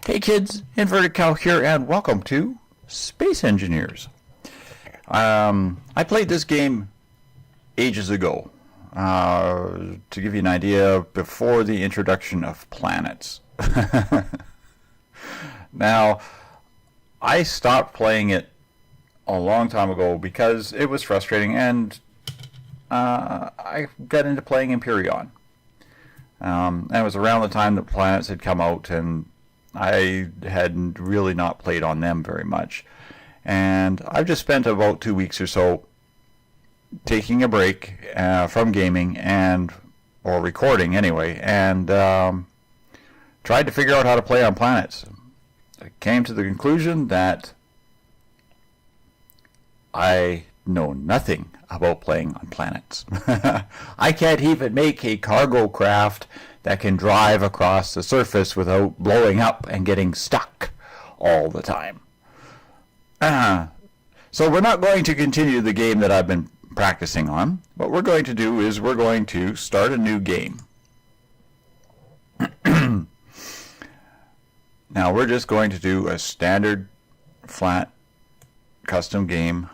Hey kids, Inverted Cow here, and welcome to Space Engineers. I played this game ages ago, to give you an idea, before the introduction of planets. Now, I stopped playing it a long time ago because it was frustrating, and I got into playing Empyrean. And it was around the time that planets had come out, and I had really not played on them very much. And I've just spent about 2 weeks or so taking a break from gaming or recording anyway, and tried to figure out how to play on planets. I came to the conclusion that I know nothing about playing on planets. I can't even make a cargo craft that can drive across the surface without blowing up and getting stuck all the time. So we're not going to continue the game that I've been practicing on. What we're going to do is we're going to start a new game. Now we're just going to do a standard flat custom game.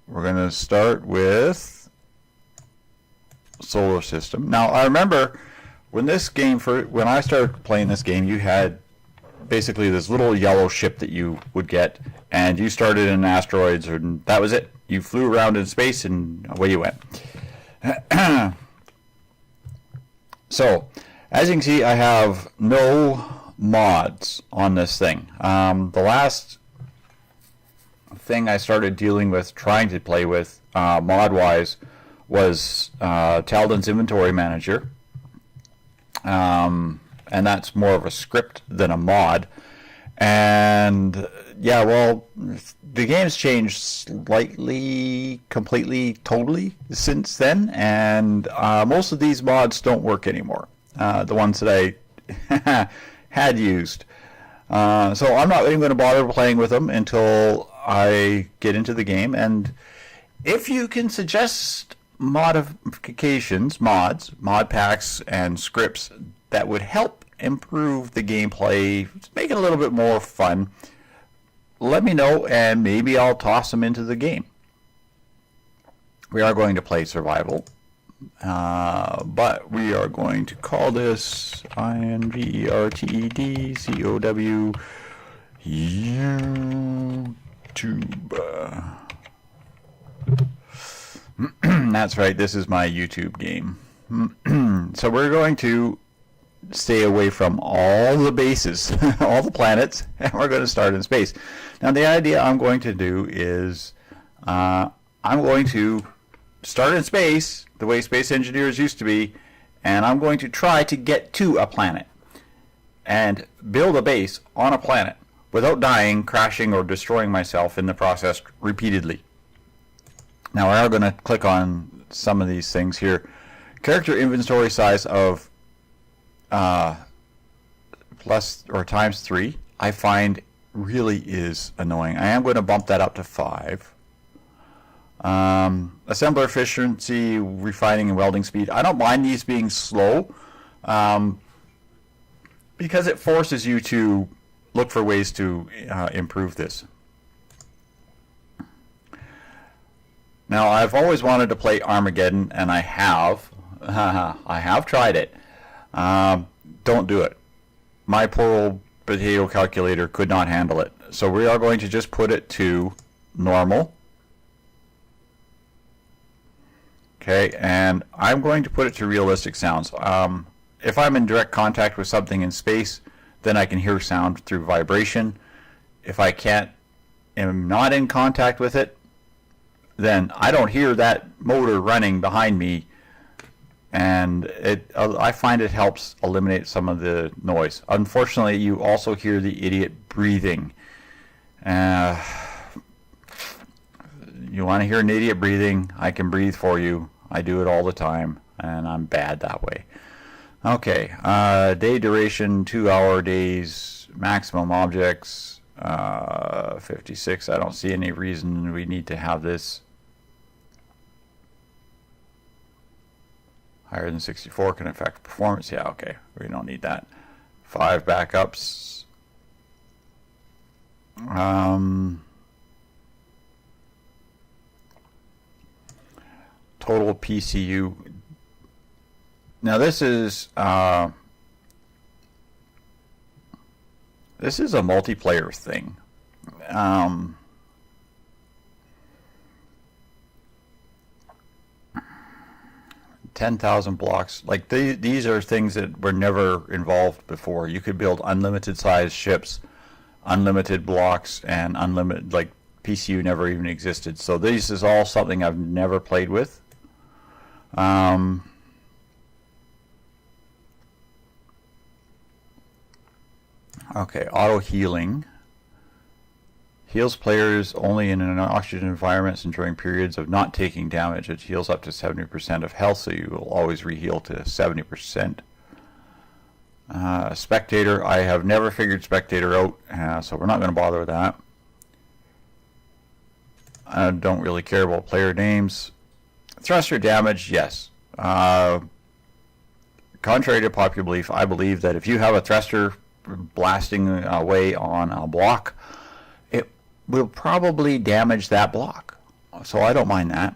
We're going to start with solar system. Now I remember when I started playing this game, you had basically this little yellow ship that you would get, and you started in asteroids, and that was it. You flew around in space, and away you went. So, as you can see, I have no mods on this thing. The last thing I started trying to play with, mod-wise, was Talden's Inventory Manager. And that's more of a script than a mod. And yeah, well, the game's changed slightly, completely, totally since then, and most of these mods don't work anymore. The ones that I had used. So I'm not even going to bother playing with them until I get into the game. And if you can suggest modifications, mod packs, and scripts that would help improve the gameplay, make it a little bit more fun, let me know, and maybe I'll toss them into the game. We are going to play survival, but we are going to call this INVERTEDCOW YouTube. That's right, this is my YouTube game. So we're going to stay away from all the bases, all the planets, and we're going to start in space. Now the idea I'm going to do is I'm going to start in space the way space engineers used to be, and I'm going to try to get to a planet and build a base on a planet without dying, crashing, or destroying myself in the process repeatedly. Now we are going to click on some of these things here. Character inventory size of plus or times 3, I find really is annoying. I am going to bump that up to 5. Assembler efficiency, refining, and welding speed. I don't mind these being slow, because it forces you to look for ways to improve this. Now, I've always wanted to play Armageddon, and I have. I have tried it. Don't do it. My poor old potato calculator could not handle it. So we are going to just put it to normal. Okay, and I'm going to put it to realistic sounds. If I'm in direct contact with something in space, then I can hear sound through vibration. If I am not in contact with it, then I don't hear that motor running behind me, and I find it helps eliminate some of the noise. Unfortunately, you also hear the idiot breathing. You want to hear an idiot breathing? I can breathe for you. I do it all the time, and I'm bad that way. Okay, day duration, 2-hour days, maximum objects, 56. I don't see any reason we need to have this. Higher than 64 can affect performance. Yeah, okay. We don't need that. 5 backups. Total PCU. Now this is a multiplayer thing. 10,000 blocks. Like these are things that were never involved before. You could build unlimited size ships, unlimited blocks, and unlimited, like, PCU never even existed. So this is all something I've never played with. Okay, auto healing. Heals players only in an oxygen environments and during periods of not taking damage. It heals up to 70% of health, so you will always re-heal to 70%. Spectator, I have never figured Spectator out, so we're not going to bother with that. I don't really care about player names. Thruster damage, yes. Contrary to popular belief, I believe that if you have a thruster blasting away on a block, it will probably damage that block. So I don't mind that.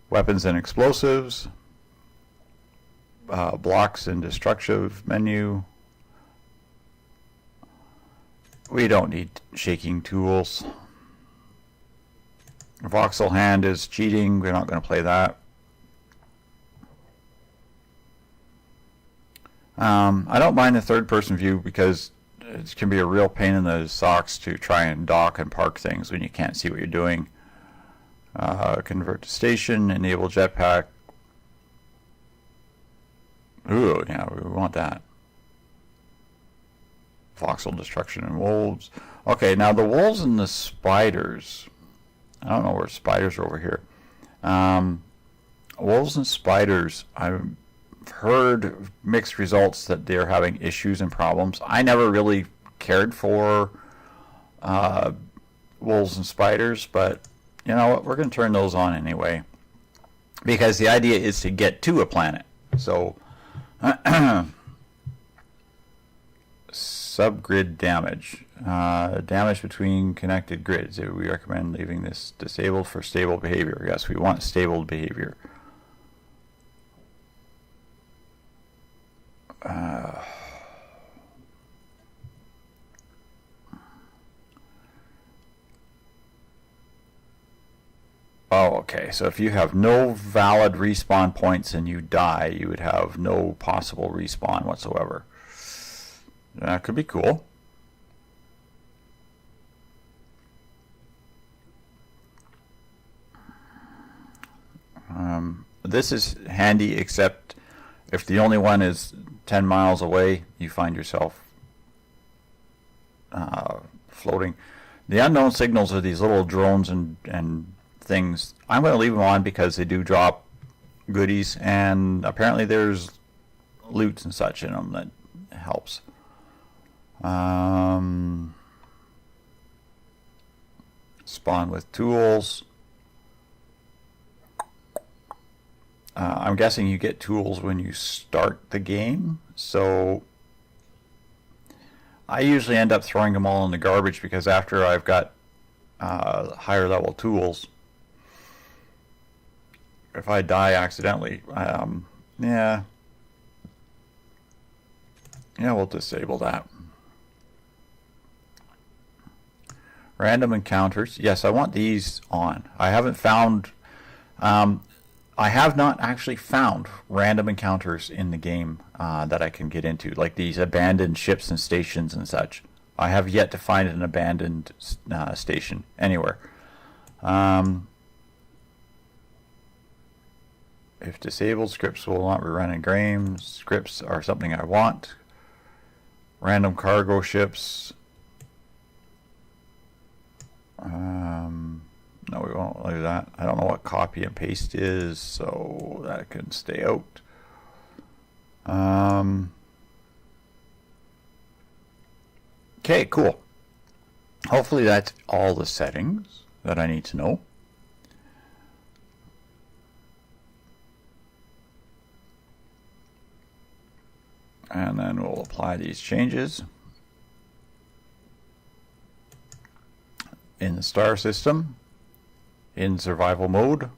Weapons and explosives. Blocks and destructive menu. We don't need shaking tools. Voxel hand is cheating. We're not going to play that. I don't mind the third person view because it can be a real pain in the socks to try and dock and park things when you can't see what you're doing. Convert to station, enable jetpack. Ooh, yeah, we want that. Voxel destruction and wolves. Okay, now the wolves and the spiders. I don't know where spiders are over here. Wolves and spiders, I've heard mixed results that they're having issues and problems. I never really cared for wolves and spiders, but you know what? We're going to turn those on anyway. Because the idea is to get to a planet. So, subgrid damage. Damage between connected grids. We recommend leaving this disabled for stable behavior. Yes, we want stable behavior. Oh, okay. So if you have no valid respawn points and you die, you would have no possible respawn whatsoever. That could be cool. This is handy, except if the only one is 10 miles away, you find yourself floating. The unknown signals are these little drones and things. I'm going to leave them on because they do drop goodies, and apparently there's loot and such in them that helps. Spawn with tools. I'm guessing you get tools when you start the game, so I usually end up throwing them all in the garbage because after I've got higher level tools, if I die accidentally, yeah, we'll disable that. Random encounters. Yes, I want these on. I haven't found... I have not actually found random encounters in the game that I can get into, like these abandoned ships and stations and such. I have yet to find an abandoned station anywhere. If disabled, scripts will not be running games. Scripts are something I want. Random cargo ships. No, we won't do that. I don't know what copy and paste is, so that can stay out. Okay, cool. Hopefully that's all the settings that I need to know. And then we'll apply these changes. in the star system, in survival mode,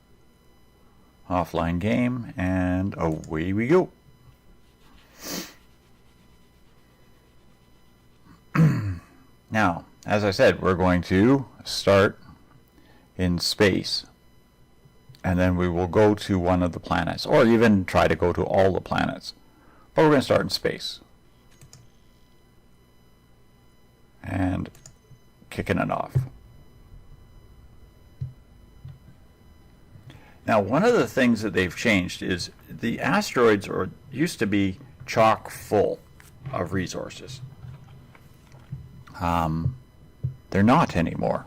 offline game, and away we go. Now, as I said, we're going to start in space, and then we will go to one of the planets, or even try to go to all the planets. But we're going to start in space. And kicking it off. Now, one of the things that they've changed is the asteroids used to be chock full of resources. They're not anymore.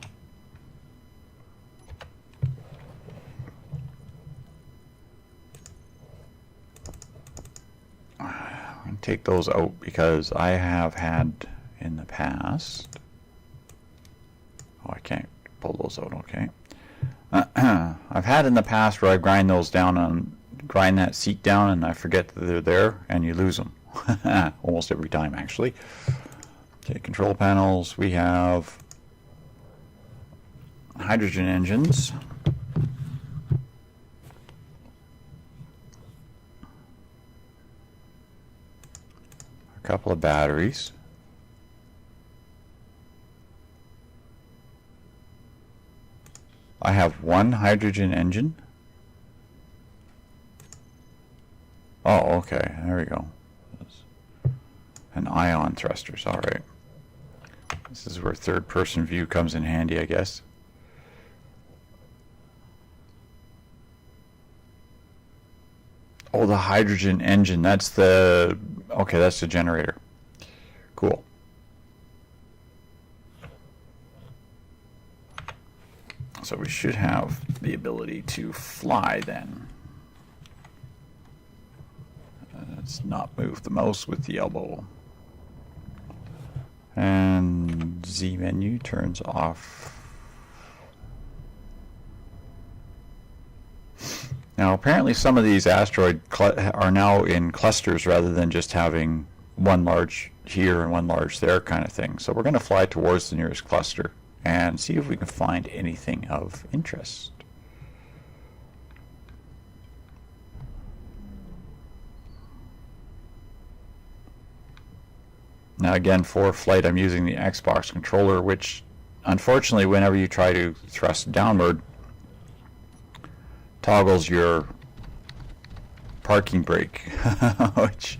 I'm going to take those out because I have had in the past. Oh, I can't pull those out, okay. I've had in the past where I grind those down and grind that seat down and I forget that they're there and you lose them. Almost every time, actually. Okay, control panels. We have hydrogen engines. A couple of batteries. I have one hydrogen engine. Oh, okay. There we go. And ion thrusters. All right. This is where third-person view comes in handy, I guess. Oh, the hydrogen engine. That's the... Okay, that's the generator. Cool. So we should have the ability to fly then. Let's not move the mouse with the elbow. And Z menu turns off. Now apparently some of these asteroids are now in clusters rather than just having one large here and one large there kind of thing. So we're going to fly towards the nearest cluster and see if we can find anything of interest. Now again, for flight I'm using the Xbox controller, which unfortunately whenever you try to thrust downward toggles your parking brake, which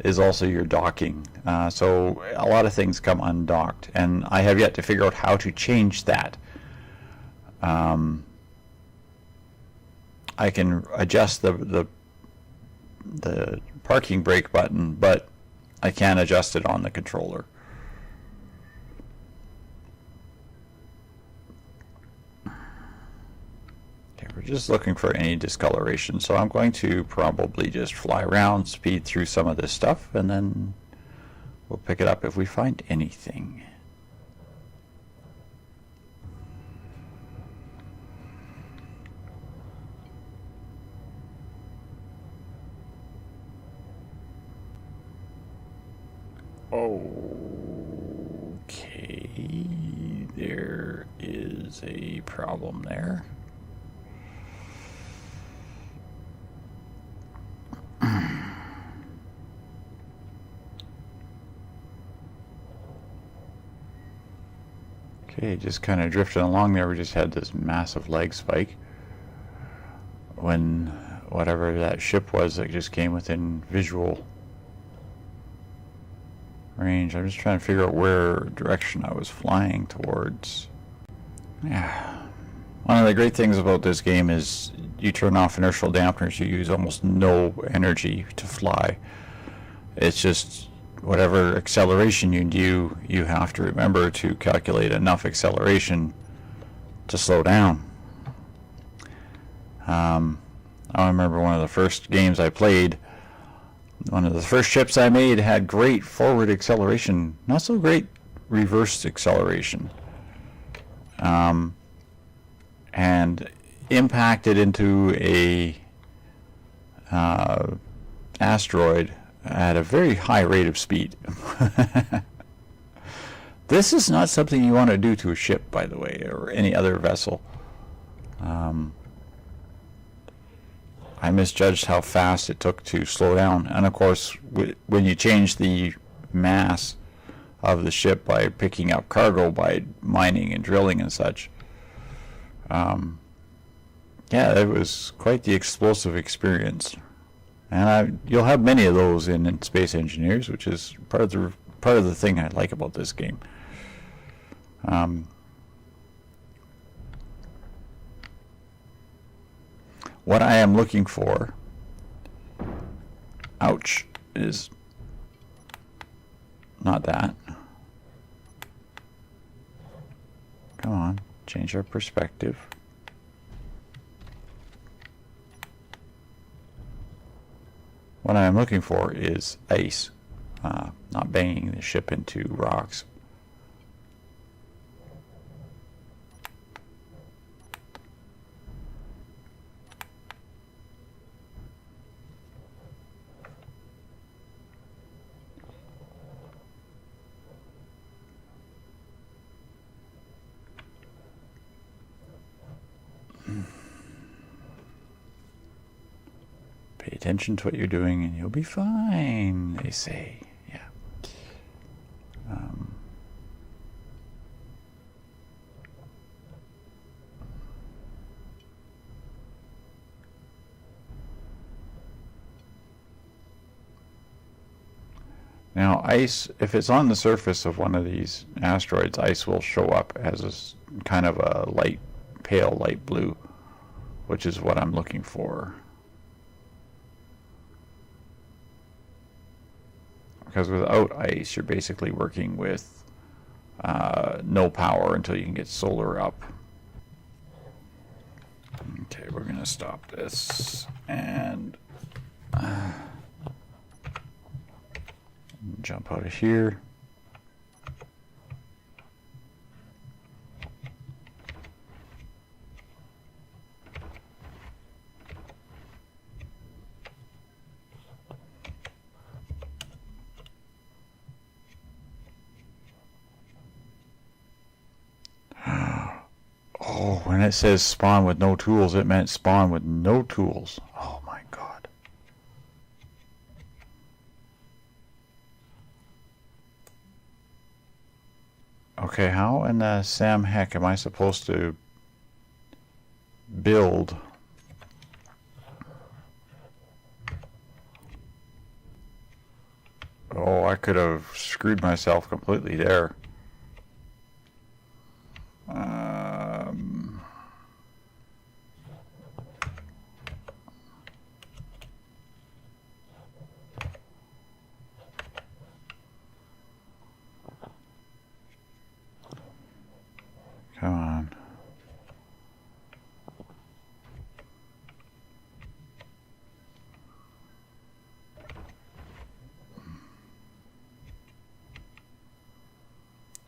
is also your docking. So a lot of things come undocked, and I have yet to figure out how to change that. I can adjust the parking brake button, but I can't adjust it on the controller. Okay, we're just looking for any discoloration, so I'm going to probably just fly around, speed through some of this stuff, and then we'll pick it up if we find anything. Okay, there is a problem there. Okay, just kind of drifting along there. We just had this massive leg spike when whatever that ship was that just came within visual range. I'm just trying to figure out where direction I was flying towards. Yeah. One of the great things about this game is you turn off inertial dampeners, you use almost no energy to fly. It's just whatever acceleration you do, you have to remember to calculate enough acceleration to slow down. I remember one of the first games I played, one of the first ships I made had great forward acceleration, not so great reverse acceleration, and impacted into a asteroid at a very high rate of speed. This is not something you want to do to a ship, by the way, or any other vessel. I misjudged how fast it took to slow down. And of course, when you change the mass of the ship by picking up cargo by mining and drilling and such, yeah, it was quite the explosive experience. And you'll have many of those in Space Engineers, which is part of the thing I like about this game. What I am looking for, ouch, is not that. Come on, change our perspective. What I am looking for is ice, not banging the ship into rocks. Pay attention to what you're doing and you'll be fine, they say. Yeah. Now, ice, if it's on the surface of one of these asteroids, ice will show up as a kind of a light, pale light blue, which is what I'm looking for. Because without ice, you're basically working with no power until you can get solar up. Okay, we're going to stop this and jump out of here. Oh, when it says spawn with no tools, it meant spawn with no tools. Oh my god. Okay, how in the Sam heck am I supposed to build? Oh, I could have screwed myself completely there. Come on.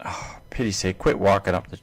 Oh, pity's sake, quit walking up the...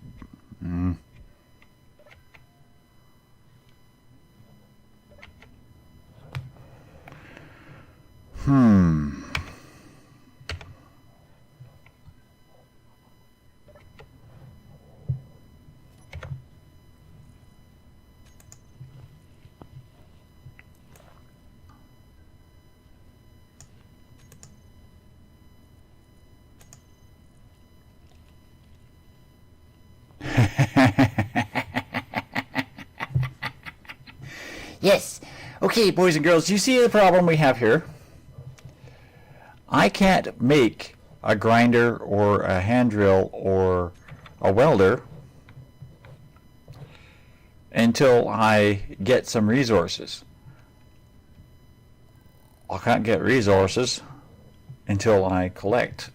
Yes. Okay, boys and girls, you see the problem we have here? I can't make a grinder or a hand drill or a welder until I get some resources. I can't get resources until I collect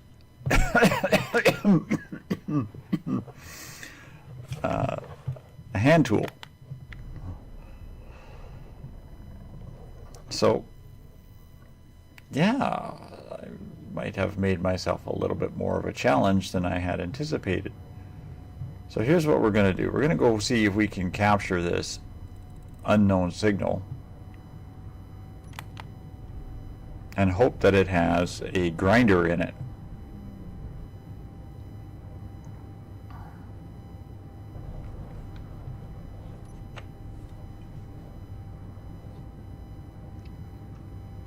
a hand tool. So, yeah, I might have made myself a little bit more of a challenge than I had anticipated. So here's what we're going to do. We're going to go see if we can capture this unknown signal and hope that it has a grinder in it.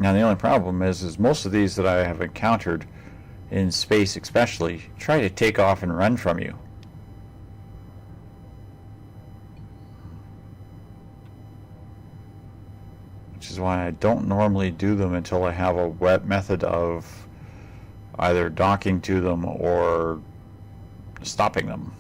Now the only problem is most of these that I have encountered in space especially try to take off and run from you. Which is why I don't normally do them until I have a wet method of either docking to them or stopping them.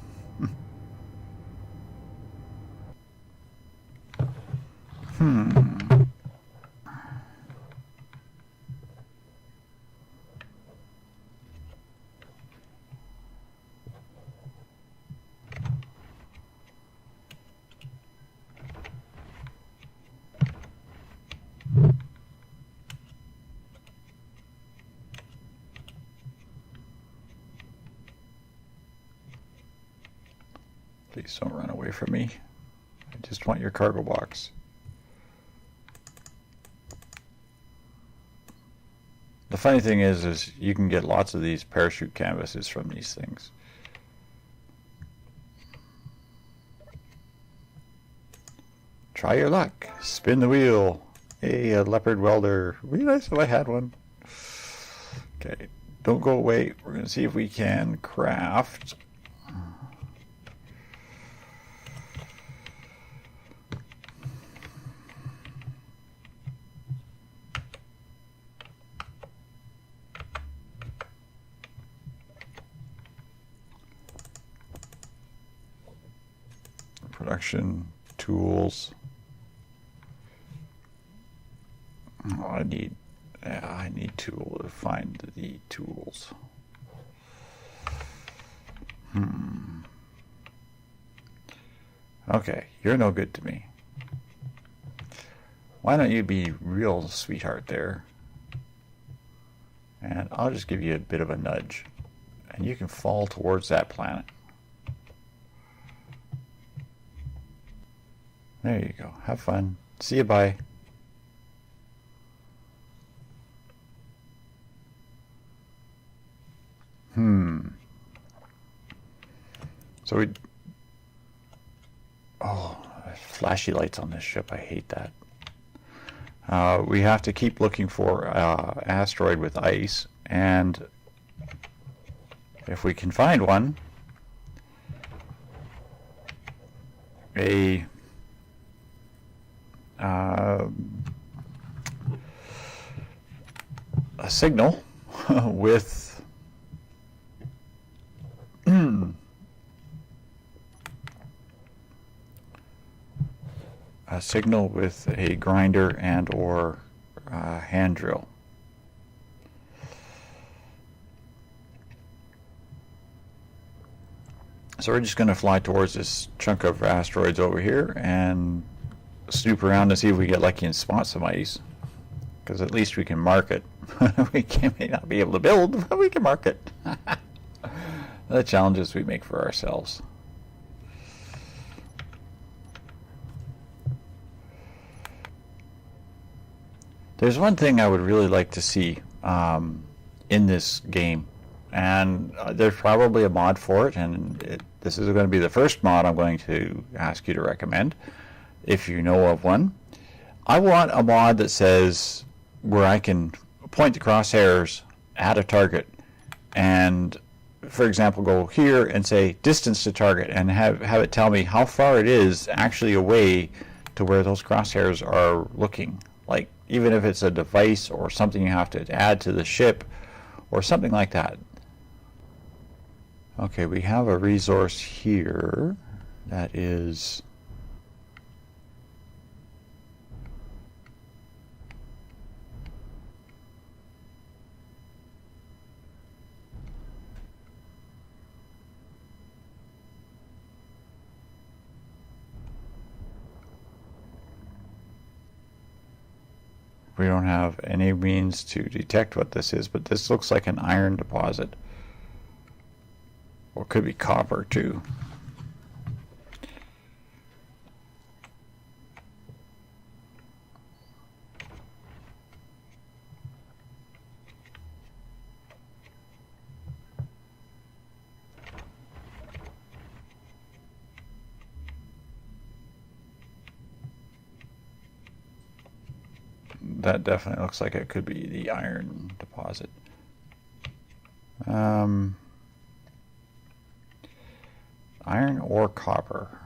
Please don't run away from me. I just want your cargo box. The funny thing is you can get lots of these parachute canvases from these things. Try your luck. Spin the wheel. Hey, a leopard welder. Would be nice if I had one. Okay, don't go away. We're going to see if we can craft production tools. Oh, I need to find the tools. Okay, you're no good to me. Why don't you be real sweetheart there? And I'll just give you a bit of a nudge. And you can fall towards that planet. There you go. Have fun. See you, bye. So flashy lights on this ship. I hate that. We have to keep looking for asteroid with ice, and if we can find one, a signal with a signal with a grinder and or hand drill. So we're just going to fly towards this chunk of asteroids over here and snoop around and see if we get lucky and spot some ice, because at least we can mark it. May not be able to build, but we can mark it. The challenges we make for ourselves. There's one thing I would really like to see in this game, and there's probably a mod for it, and this is going to be the first mod I'm going to ask you to recommend, if you know of one. I want a mod that says where I can point the crosshairs at a target and, for example, go here and say distance to target and have it tell me how far it is actually away to where those crosshairs are looking. Like, even if it's a device or something you have to add to the ship or something like that. Okay, we have a resource here that is we don't have any means to detect what this is, but this looks like an iron deposit. Or it could be copper too. that definitely looks like it could be the iron deposit. Iron or copper.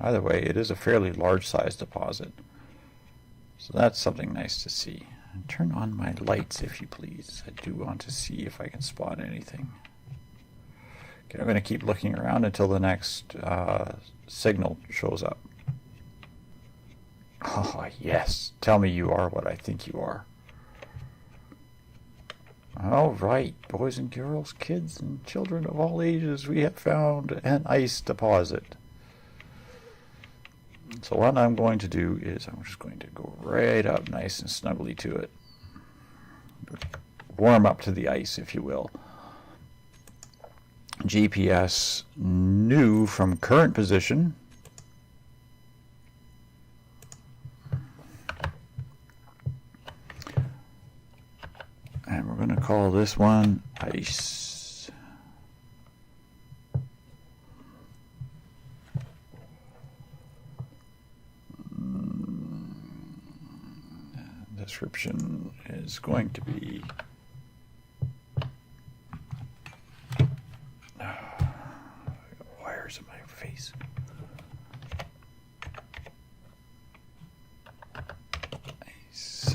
Either way, it is a fairly large size deposit. So that's something nice to see. And turn on my lights if you please. I do want to see if I can spot anything. Okay, I'm going to keep looking around until the next signal shows up. Oh, yes. Tell me you are what I think you are. All right, boys and girls, kids and children of all ages, we have found an ice deposit. So what I'm going to do is I'm just going to go right up nice and snugly to it. Warm up to the ice, if you will. GPS new from current position. And we're going to call this one ice. Description is going to be wires in my face. Ice.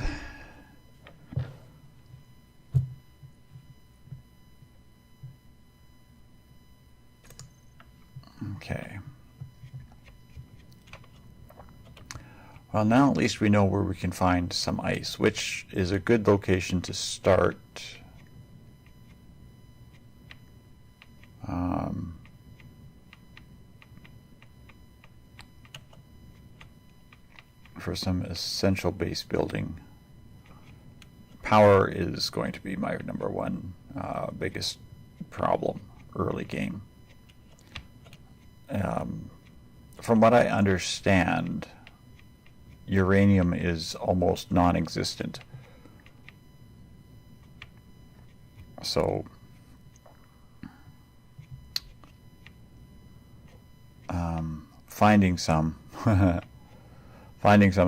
Okay. Well, now at least we know where we can find some ice, which is a good location to start. For some essential base building. Power is going to be my number one biggest problem early game. From what I understand, uranium is almost non-existent. So finding some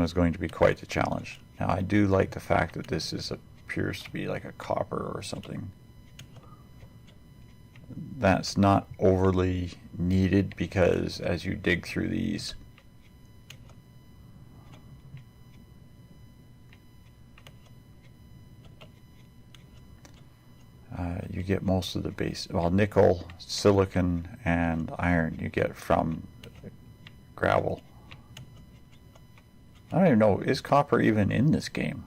is going to be quite a challenge. Now I do like the fact that this appears to be like a copper or something. That's not overly needed because as you dig through these, you get most of the base, well, nickel, silicon, and iron you get from gravel. I don't even know, is copper even in this game?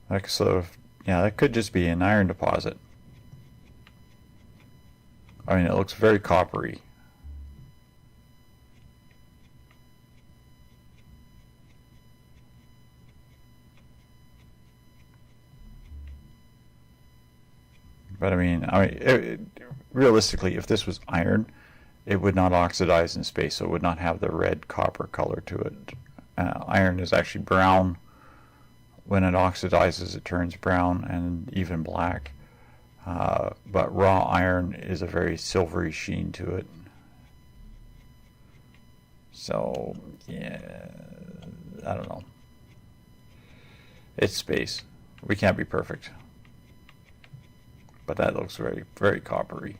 Like, so, yeah, that could just be an iron deposit. I mean, it looks very coppery. But I mean, realistically, if this was iron, it would not oxidize in space, so it would not have the red copper color to it. Iron is actually brown. When it oxidizes, it turns brown and even black. But raw iron is a very silvery sheen to it. So, yeah, I don't know. It's space. We can't be perfect. But that looks very, very coppery.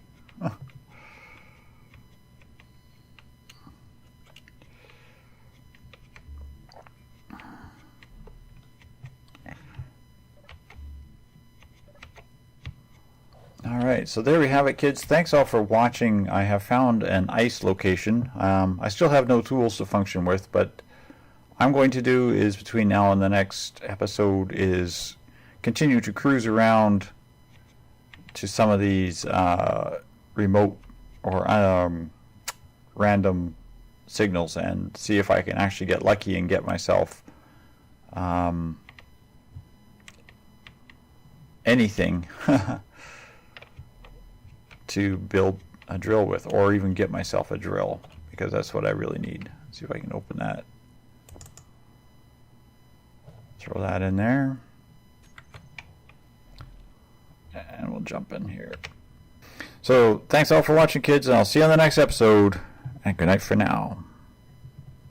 Alright, so there we have it, kids. Thanks all for watching. I have found an ice location. I still have no tools to function with, but I'm going to do is between now and the next episode is continue to cruise around to some of these remote or random signals and see if I can actually get lucky and get myself anything to build a drill with, or even get myself a drill, because that's what I really need. Let's see if I can open that. Throw that in there. And we'll jump in here. So thanks all for watching, kids, and I'll see you on the next episode. And good night for now.